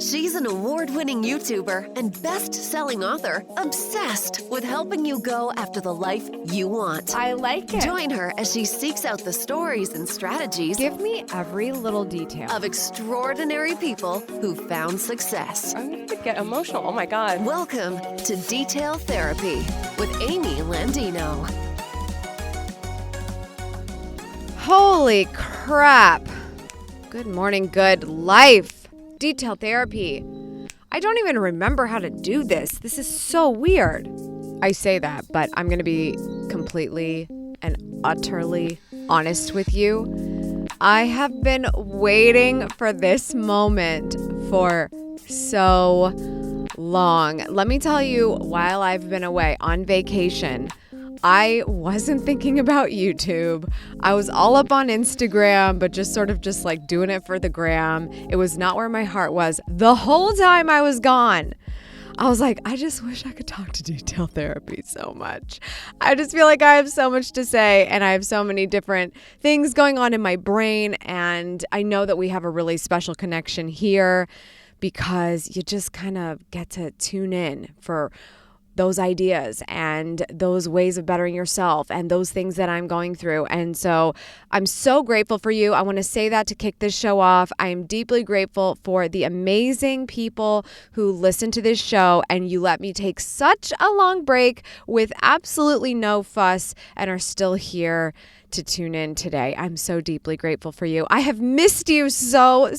She's an award-winning YouTuber and best-selling author obsessed with helping you go after the life you want. I like it. Join her as she seeks out the stories and strategies Give me every little detail. of extraordinary people who found success. I'm going to get emotional. Oh my God. Welcome to Detail Therapy with Amy Landino. Holy crap. Good morning, good life. Detail therapy. I don't even remember how to do this. This is so weird. I say that, but I'm going to be completely and utterly honest with you. I have been waiting for this moment for so long. Let me tell you, while I've been away on vacation, I wasn't thinking about YouTube. I was all up on Instagram, but just like doing it for the gram. It was not where my heart was. The whole time I was gone, I was like, I just wish I could talk to detail therapy so much. I just feel like I have so much to say and I have so many different things going on in my brain. And I know that we have a really special connection here because you just kind of get to tune in for those ideas and those ways of bettering yourself and those things that I'm going through. And so I'm so grateful for you. I want to say that to kick this show off. I am deeply grateful for the amazing people who listen to this show and you let me take such a long break with absolutely no fuss and are still here to tune in today. I'm so deeply grateful for you. I have missed you so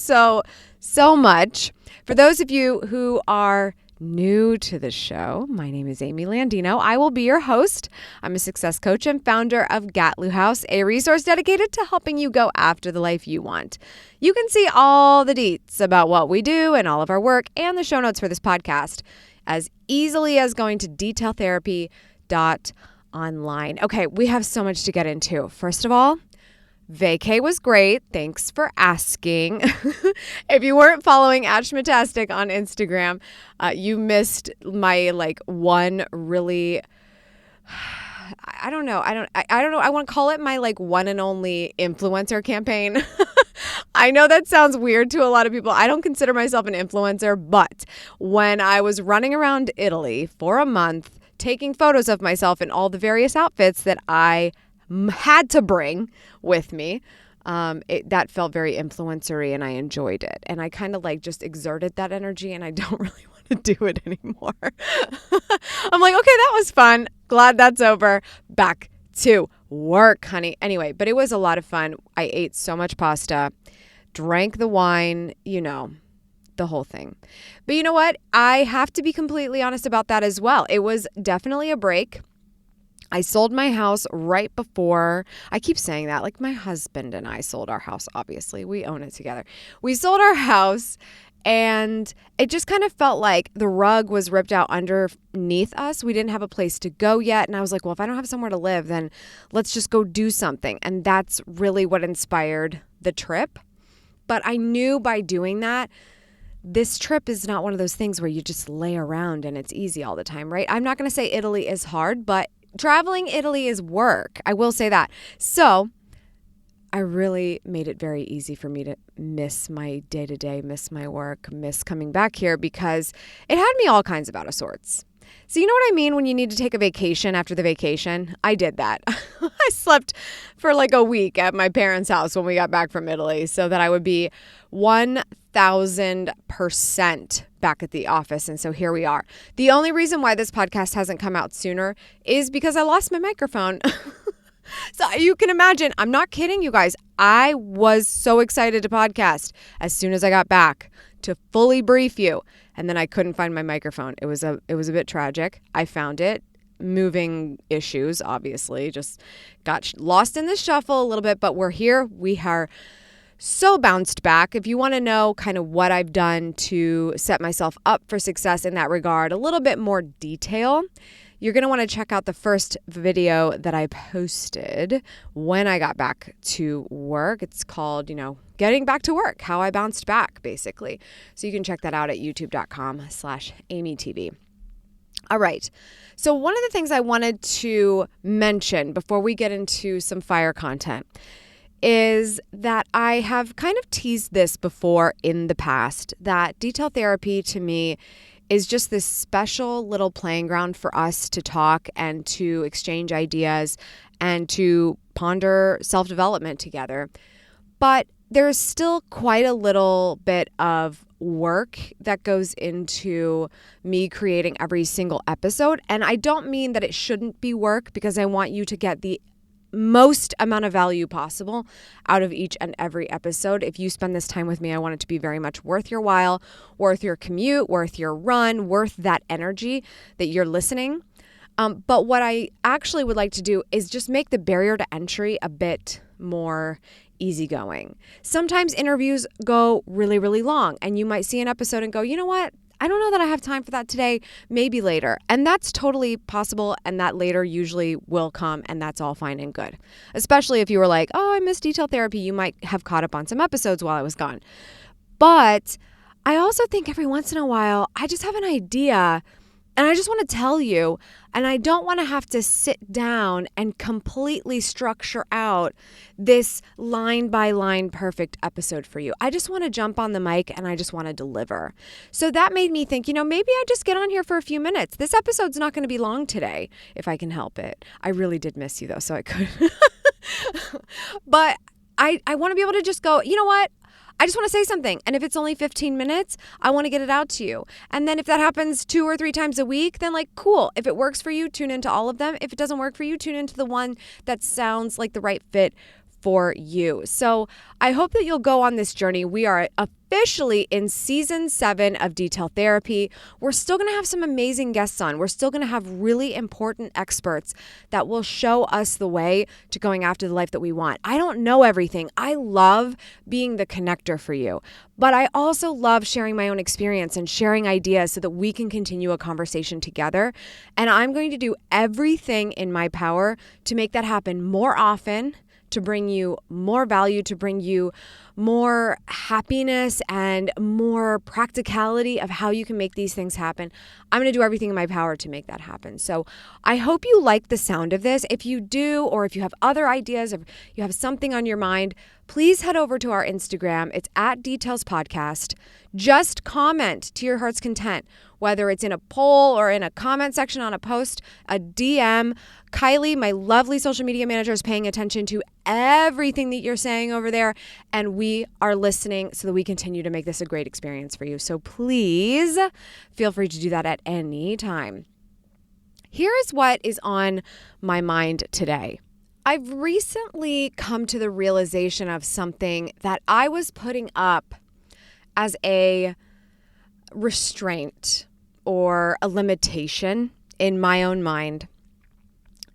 much. For those of you who are new to the show, my name is Amy Landino. I will be your host. I'm a success coach and founder of Gatlu House, a resource dedicated to helping you go after the life you want. You can see all the deets about what we do and all of our work and the show notes for this podcast as easily as going to detailtherapy.online. Okay, we have so much to get into. First of all, vacay was great. Thanks for asking. If you weren't following Ashmatastic on Instagram, you missed my one really, I don't know. I want to call it my one and only influencer campaign. I know that sounds weird to a lot of people. I don't consider myself an influencer, but when I was running around Italy for a month, taking photos of myself in all the various outfits that I had to bring with me, that felt very influencery and I enjoyed it. And I kind of just exerted that energy and I don't really want to do it anymore. I'm like, okay, that was fun. Glad that's over. Back to work, honey. Anyway, but it was a lot of fun. I ate so much pasta, drank the wine, the whole thing. But you know what? I have to be completely honest about that as well. It was definitely a break. I sold my house right before, I keep saying that, my husband and I sold our house, obviously. We own it together. We sold our house and it just kind of felt like the rug was ripped out underneath us. We didn't have a place to go yet. And I was like, well, if I don't have somewhere to live, then let's just go do something. And that's really what inspired the trip. But I knew by doing that, this trip is not one of those things where you just lay around and it's easy all the time, right? I'm not going to say Italy is hard, but traveling Italy is work. I will say that. So I really made it very easy for me to miss my day-to-day, miss my work, miss coming back here because it had me all kinds of out of sorts. So you know what I mean when you need to take a vacation after the vacation? I did that. I slept for a week at my parents' house when we got back from Italy so that I would be 1,000% back at the office. And so here we are. The only reason why this podcast hasn't come out sooner is because I lost my microphone. So you can imagine, I'm not kidding you guys. I was so excited to podcast as soon as I got back to fully brief you. And then I couldn't find my microphone. It was a bit tragic. I found it. Moving issues, obviously, just got lost in the shuffle a little bit, but we're here. We are so bounced back. If you want to know kind of what I've done to set myself up for success in that regard, a little bit more detail, you're going to want to check out the first video that I posted when I got back to work. It's called, Getting Back to Work, How I Bounced Back, basically. So you can check that out at youtube.com/AmyTV. All right. So one of the things I wanted to mention before we get into some fire content is that I have kind of teased this before in the past, that detail therapy to me is just this special little playing ground for us to talk and to exchange ideas and to ponder self-development together. But there's still quite a little bit of work that goes into me creating every single episode. And I don't mean that it shouldn't be work, because I want you to get the most amount of value possible out of each and every episode. If you spend this time with me, I want it to be very much worth your while, worth your commute, worth your run, worth that energy that you're listening. But what I actually would like to do is just make the barrier to entry a bit more easygoing. Sometimes interviews go really, really long, and you might see an episode and go, you know what? I don't know that I have time for that today, maybe later. And that's totally possible, and that later usually will come, and that's all fine and good. Especially if you were like, oh, I missed detail therapy, you might have caught up on some episodes while I was gone. But I also think every once in a while, I just have an idea and I just want to tell you, and I don't want to have to sit down and completely structure out this line by line perfect episode for you. I just want to jump on the mic and I just want to deliver. So that made me think, maybe I just get on here for a few minutes. This episode's not going to be long today, if I can help it. I really did miss you though, so I could. But I want to be able to just go, you know what? I just want to say something. And if it's only 15 minutes, I want to get it out to you. And then if that happens 2 or 3 times a week, then cool. If it works for you, tune into all of them. If it doesn't work for you, tune into the one that sounds like the right fit for you. So I hope that you'll go on this journey. We are officially in season 7 of Detail Therapy. We're still going to have some amazing guests on. We're still going to have really important experts that will show us the way to going after the life that we want. I don't know everything. I love being the connector for you, but I also love sharing my own experience and sharing ideas so that we can continue a conversation together. And I'm going to do everything in my power to make that happen more often, to bring you more value, to bring you more happiness and more practicality of how you can make these things happen. I'm going to do everything in my power to make that happen. So I hope you like the sound of this. If you do, or if you have other ideas, if you have something on your mind, please head over to our Instagram. It's @DetailsPodcast. Just comment to your heart's content, whether it's in a poll or in a comment section on a post, a DM. Kylie, my lovely social media manager, is paying attention to everything that you're saying over there, and we are listening so that we continue to make this a great experience for you. So please feel free to do that at any time. Here is what is on my mind today. I've recently come to the realization of something that I was putting up as a restraint or a limitation in my own mind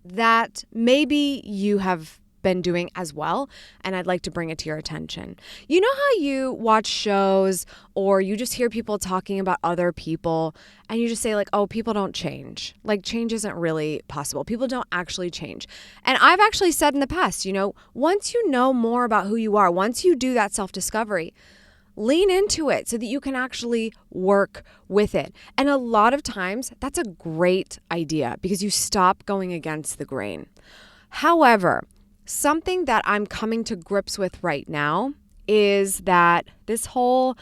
that maybe you have been doing as well, and I'd like to bring it to your attention. You know how you watch shows or you just hear people talking about other people and you just say oh, people don't change. Change isn't really possible. People don't actually change. And I've actually said in the past, once you know more about who you are, once you do that self-discovery, lean into it so that you can actually work with it. And a lot of times that's a great idea because you stop going against the grain. However, something that I'm coming to grips with right now is that this whole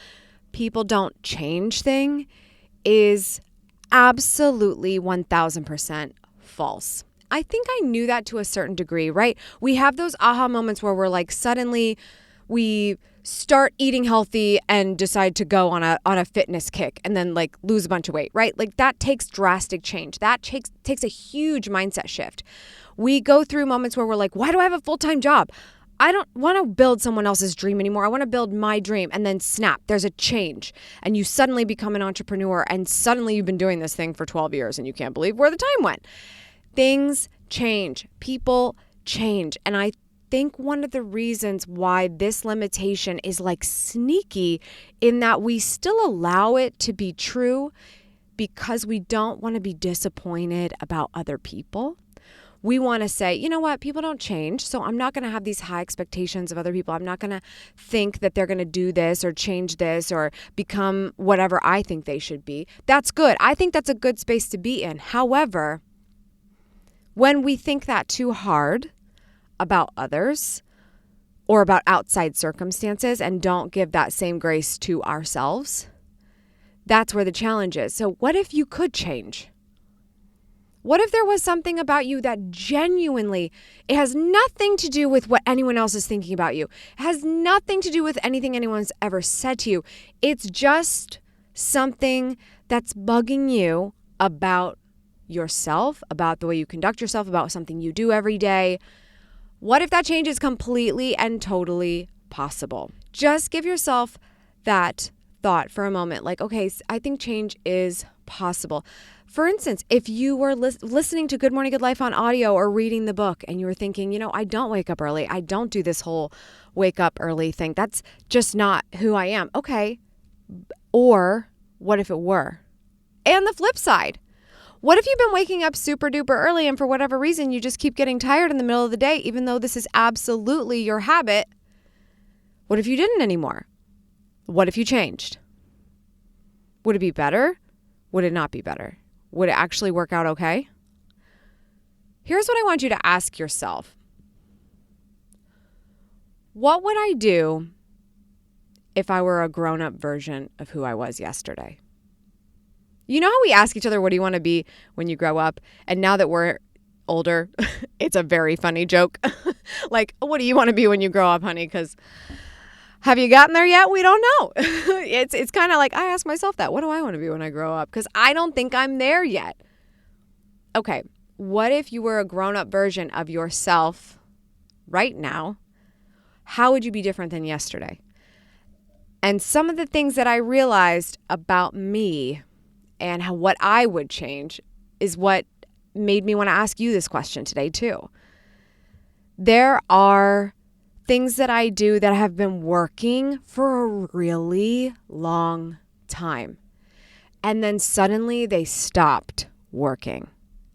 people don't change thing is absolutely 1000% false. I think I knew that to a certain degree, right? We have those aha moments where we're suddenly we start eating healthy and decide to go on a fitness kick and then lose a bunch of weight, right? That takes drastic change. That takes a huge mindset shift. We go through moments where we're why do I have a full-time job? I don't want to build someone else's dream anymore. I want to build my dream. And then snap, there's a change. And you suddenly become an entrepreneur and suddenly you've been doing this thing for 12 years and you can't believe where the time went. Things change. People change. And I think one of the reasons why this limitation is sneaky in that we still allow it to be true because we don't want to be disappointed about other people. We want to say, you know what, people don't change, so I'm not going to have these high expectations of other people. I'm not going to think that they're going to do this or change this or become whatever I think they should be. That's good. I think that's a good space to be in. However, when we think that too hard about others, or about outside circumstances and don't give that same grace to ourselves, that's where the challenge is. So what if you could change? What if there was something about you that genuinely, it has nothing to do with what anyone else is thinking about you. It has nothing to do with anything anyone's ever said to you. It's just something that's bugging you about yourself, about the way you conduct yourself, about something you do every day. What if that change is completely and totally possible? Just give yourself that thought for a moment. Like, okay, I think change is possible. For instance, if you were listening to Good Morning, Good Life on audio or reading the book and you were thinking, I don't wake up early. I don't do this whole wake up early thing. That's just not who I am. Okay. Or what if it were? And the flip side, what if you've been waking up super duper early and for whatever reason you just keep getting tired in the middle of the day, even though this is absolutely your habit? What if you didn't anymore? What if you changed? Would it be better? Would it not be better? Would it actually work out okay? Here's what I want you to ask yourself. What would I do if I were a grown-up version of who I was yesterday? You know how we ask each other, what do you want to be when you grow up? And now that we're older, it's a very funny joke. Like, what do you want to be when you grow up, honey? Because have you gotten there yet? We don't know. It's kind of like I ask myself that. What do I want to be when I grow up? Because I don't think I'm there yet. Okay, what if you were a grown-up version of yourself right now? How would you be different than yesterday? And some of the things that I realized about me and what I would change is what made me want to ask you this question today too. There are things that I do that have been working for a really long time. And then suddenly they stopped working.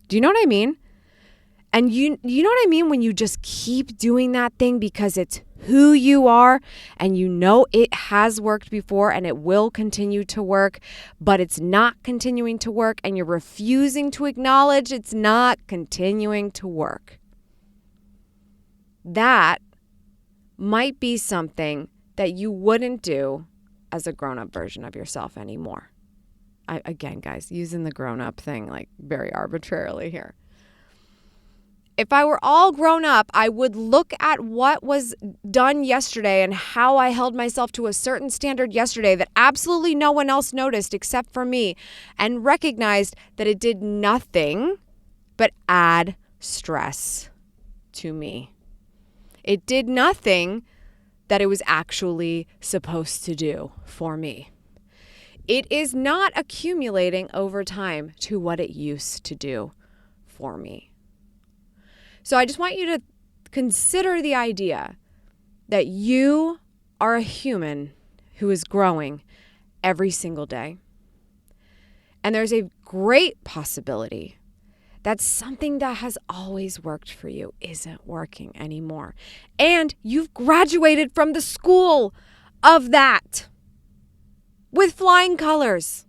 Do you know what I mean? And you know what I mean when you just keep doing that thing because it's who you are and you know it has worked before and it will continue to work, but it's not continuing to work and you're refusing to acknowledge it's not continuing to work. That might be something that you wouldn't do as a grown-up version of yourself anymore. Again, guys, using the grown-up thing like very arbitrarily here. If I were all grown up, I would look at what was done yesterday and how I held myself to a certain standard yesterday that absolutely no one else noticed except for me, and recognized that it did nothing but add stress to me. It did nothing that it was actually supposed to do for me. It is not accumulating over time to what it used to do for me. So I just want you to consider the idea that you are a human who is growing every single day. And there's a great possibility that something that has always worked for you isn't working anymore. And you've graduated from the school of that with flying colors.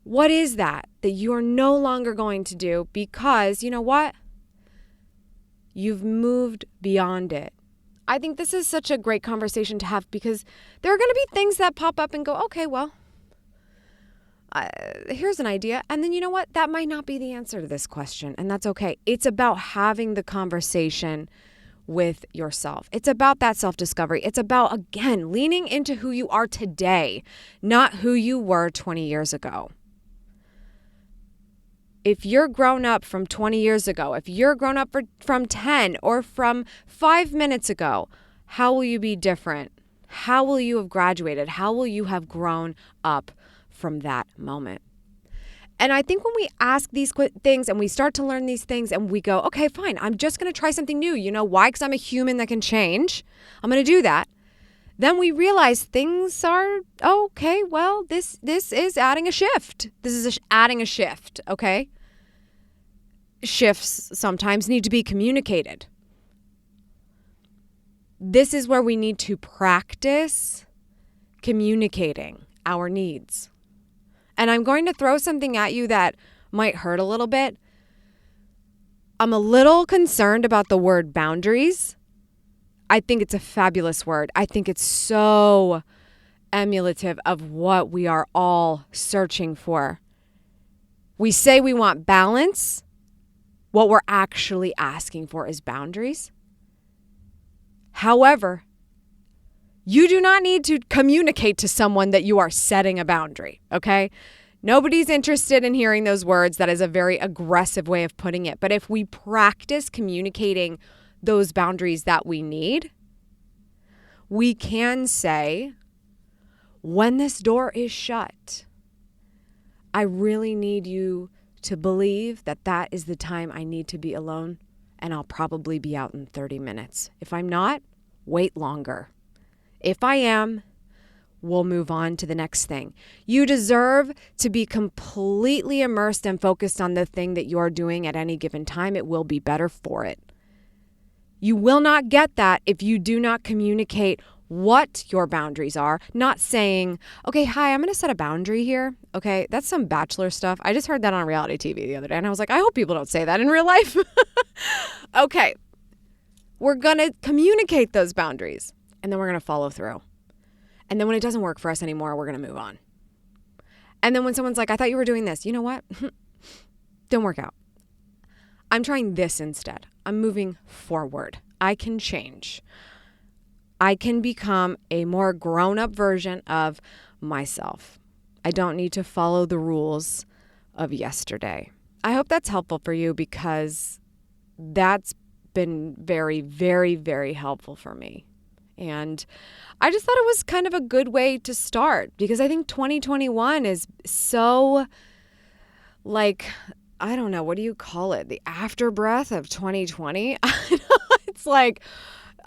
What is that you're no longer going to do because, you know what? You've moved beyond it. I think this is such a great conversation to have because there are going to be things that pop up and go, okay, well, here's an idea. And then you know what? That might not be the answer to this question. And that's okay. It's about having the conversation with yourself. It's about that self-discovery. It's about, again, leaning into who you are today, not who you were 20 years ago. If you're grown up from 20 years ago, if you're grown up from 10 or from 5 minutes ago, how will you be different? How will you have graduated? How will you have grown up from that moment? And I think when we ask these things and we start to learn these things and we go, okay, fine, I'm just going to try something new. You know why? Because I'm a human that can change. I'm going to do that. Then we realize things are, okay, well, this is adding a shift. This is adding a shift, okay? Shifts sometimes need to be communicated. This is where we need to practice communicating our needs. And I'm going to throw something at you that might hurt a little bit. I'm a little concerned about the word boundaries I think it's a fabulous word. I think it's so emulative of what we are all searching for. We say we want balance. What we're actually asking for is boundaries. However, you do not need to communicate to someone that you are setting a boundary, okay? Nobody's interested in hearing those words. That is a very aggressive way of putting it. But if we practice communicating those boundaries that we need, we can say, when this door is shut, I really need you to believe that that is the time I need to be alone, and I'll probably be out in 30 minutes. If I'm not, wait longer. If I am, we'll move on to the next thing. You deserve to be completely immersed and focused on the thing that you're doing at any given time. It will be better for it. You will not get that if you do not communicate what your boundaries are. Not saying, okay, hi, I'm going to set a boundary here. Okay, that's some Bachelor stuff. I just heard that on reality TV the other day, and I was like, I hope people don't say that in real life. Okay, we're going to communicate those boundaries, and then we're going to follow through. And then when it doesn't work for us anymore, we're going to move on. And then when someone's like, I thought you were doing this, you know what? Didn't work out. I'm trying this instead. I'm moving forward. I can change. I can become a more grown-up version of myself. I don't need to follow the rules of yesterday. I hope that's helpful for you, because that's been very, very, very helpful for me. And I just thought it was kind of a good way to start, because I think 2021 is so, like, I don't know, what do you call it? The afterbreath of 2020? It's like,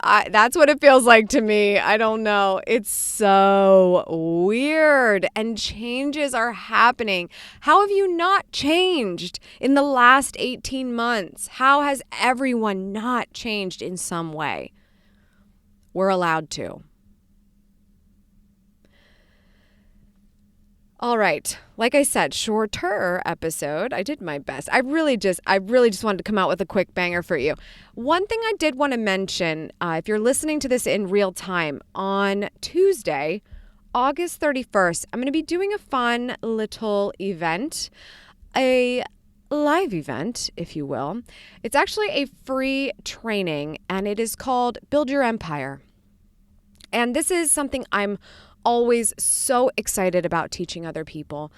that's what it feels like to me. I don't know. It's so weird, and changes are happening. How have you not changed in the last 18 months? How has everyone not changed in some way? We're allowed to. All right. Like I said, shorter episode. I did my best. I really just wanted to come out with a quick banger for you. One thing I did want to mention, if you're listening to this in real time, on Tuesday, August 31st, I'm going to be doing a fun little event, a live event, if you will. It's actually a free training, and it is called Build Your Empire. And this is something I'm always so excited about teaching other people.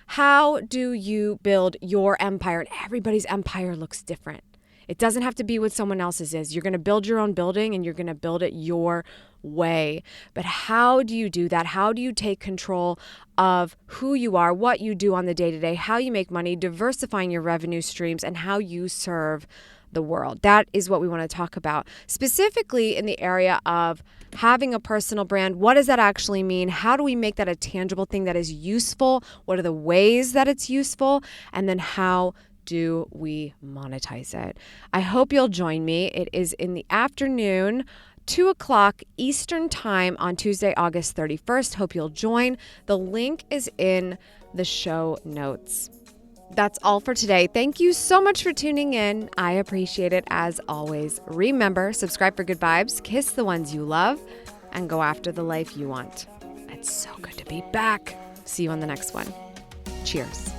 How do you build your empire? And everybody's empire looks different. It doesn't have to be what someone else's is. You're going to build your own building, and you're going to build it your way. But how do you do that? How do you take control of who you are, what you do on the day-to-day, how you make money, diversifying your revenue streams, and how you serve the world? That is what we want to talk about, specifically in the area of having a personal brand. What does that actually mean? How do we make that a tangible thing that is useful? What are the ways that it's useful? And then how do we monetize it? I hope you'll join me. It is in the afternoon, 2:00 Eastern Time on Tuesday, August 31st. Hope you'll join. The link is in the show notes. That's all for today. Thank you so much for tuning in. I appreciate it as always. Remember, subscribe for good vibes, kiss the ones you love, and go after the life you want. It's so good to be back. See you on the next one. Cheers.